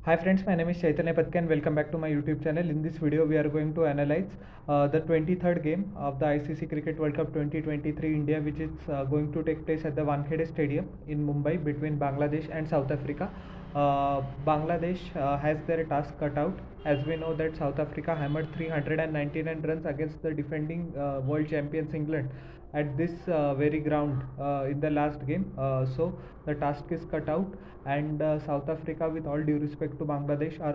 Hi friends, my name is Chaitanya Patke and welcome back to my YouTube channel. In this video, we are going to analyze the 23rd game of the ICC Cricket World Cup 2023 India, which is going to take place at the Wankhede Stadium in Mumbai between Bangladesh and South Africa. Bangladesh has their task cut out. As we know that South Africa hammered 399 runs against the defending world champions England at this very ground in the last game. So the task is cut out, and South Africa, with all due respect to Bangladesh, are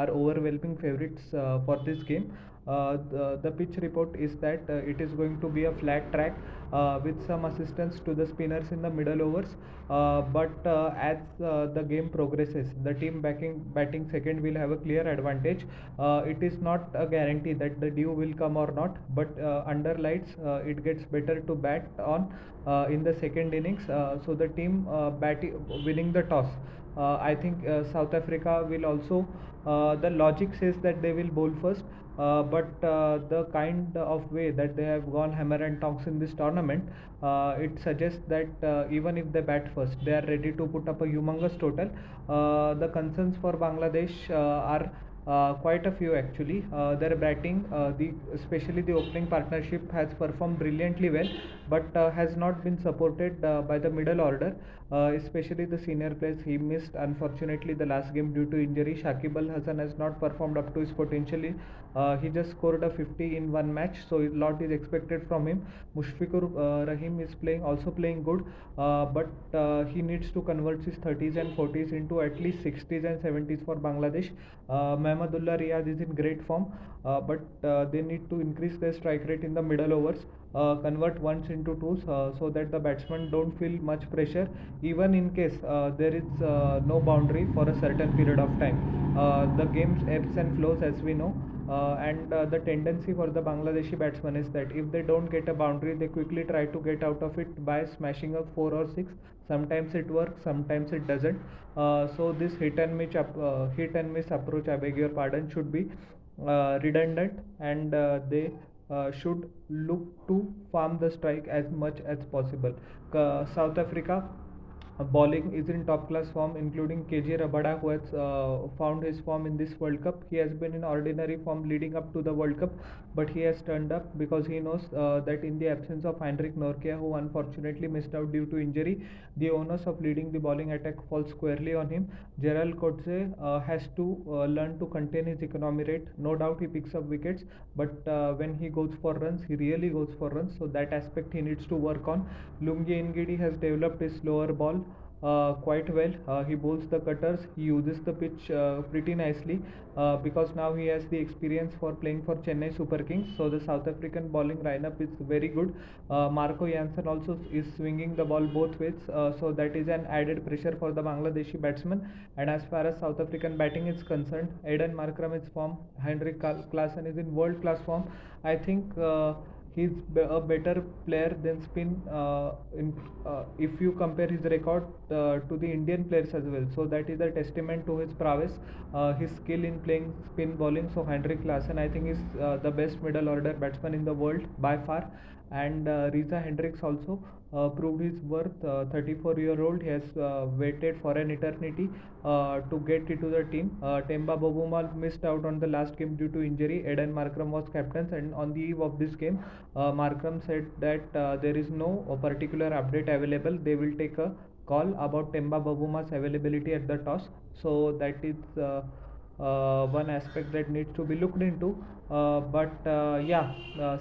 overwhelming favorites for this game. The pitch report is that it is going to be a flat track with some assistance to the spinners in the middle overs. But as the game progresses, the team batting second will have a clear advantage. It is not a guarantee that the dew will come or not, but under lights it gets better to bat on in the second innings. So the team winning the toss. I think South Africa will also. The logic says that they will bowl first, but the kind of way that they have gone hammer and tongs in this tournament, it suggests that even if they bat first, they are ready to put up a humongous total. The concerns for Bangladesh are quite a few actually. Their batting, especially the opening partnership, has performed brilliantly well, but has not been supported by the middle order, especially the senior players. He missed unfortunately the last game due to injury. Shakib Al Hasan has not performed up to his potential. He just scored a 50 in one match, so a lot is expected from him. Mushfiqur Rahim is playing good, but he needs to convert his 30s and 40s into at least 60s and 70s for Bangladesh. Mahmudullah Riyad is in great form, but they need to increase their strike rate in the middle overs, convert ones into twos, so that the batsmen don't feel much pressure, even in case there is no boundary for a certain period of time. The game's ebbs and flows, as we know. And the tendency for the Bangladeshi batsmen is that if they don't get a boundary, they quickly try to get out of it by smashing a 4 or 6. Sometimes it works, sometimes it doesn't. So this hit and miss approach, I beg your pardon, should be redundant, and they should look to farm the strike as much as possible. South Africa bowling is in top class form, including KJ Rabada, who has found his form in this World Cup. He has been in ordinary form leading up to the World Cup, but he has turned up because he knows that in the absence of Heinrich Nortje, who unfortunately missed out due to injury, the onus of leading the bowling attack falls squarely on him. Gerald Coetzee has to learn to contain his economy rate. No doubt he picks up wickets, but when he goes for runs, he really goes for runs. So that aspect he needs to work on. Lungi Ngidi has developed his slower ball quite well. He bowls the cutters. He uses the pitch pretty nicely because now he has the experience for playing for Chennai Super Kings. So the South African bowling lineup is very good. Marco Jansen also is swinging the ball both ways, so that is an added pressure for the Bangladeshi batsmen. And as far as South African batting is concerned, Aiden Markram is form. Henrik Klaasen is in world class form. I think. He's a better player than spin if you compare his record to the Indian players as well. So that is a testament to his prowess, his skill in playing spin bowling. So Henrik Klaasen, I think, is the best middle order batsman in the world by far. And Reza Hendricks also proved his worth. 34-year-old, he has waited for an eternity to get into the team. Temba Bavuma missed out on the last game due to injury. Aiden Markram was captain, and on the eve of this game, Markram said that there is no particular update available. They will take a call about Temba Bavuma's availability at the toss. So that is one aspect that needs to be looked into. But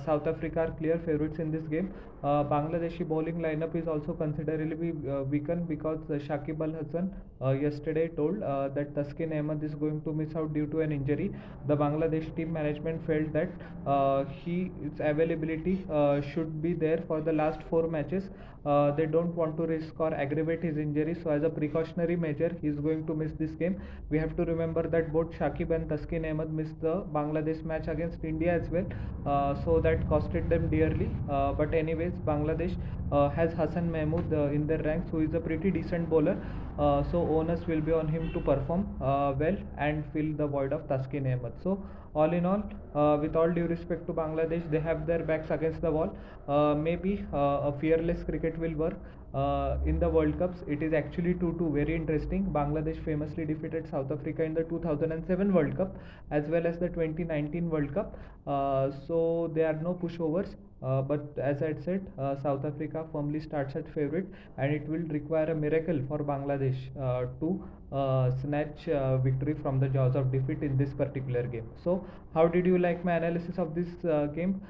South Africa are clear favorites in this game. Bangladeshi bowling lineup is also considerably weakened because Shakib Al Hasan yesterday told that Taskin Ahmed is going to miss out due to an injury. The Bangladesh team management felt that his availability should be there for the last 4 matches. They don't want to risk or aggravate his injury, so as a precautionary measure, he is going to miss this game. We have to remember that both Shakib and Taskin Ahmed missed the Bangladesh match against India as well, so that costed them dearly. But anyways, Bangladesh has Hassan Mahmood in their ranks, who is a pretty decent bowler. So onus will be on him to perform well and fill the void of Taskin Ahmed. So all in all, with all due respect to Bangladesh, they have their backs against the wall. Maybe a fearless cricket will work. in the World Cups. It is actually 2-2, very interesting. Bangladesh famously defeated South Africa in the 2007 World Cup as well as the 2019 World Cup. So there are no pushovers. But as I said, South Africa firmly starts at favorite, and it will require a miracle for Bangladesh to snatch victory from the jaws of defeat in this particular game. So, how did you like my analysis of this game?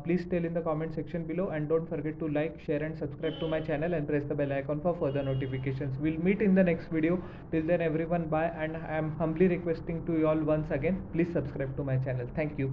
Please tell in the comment section below, and don't forget to like, share, and subscribe to my channel and press the bell icon for further notifications. We'll meet in the next video. Till then, everyone, bye, and I am humbly requesting to you all once again, please subscribe to my channel. Thank you.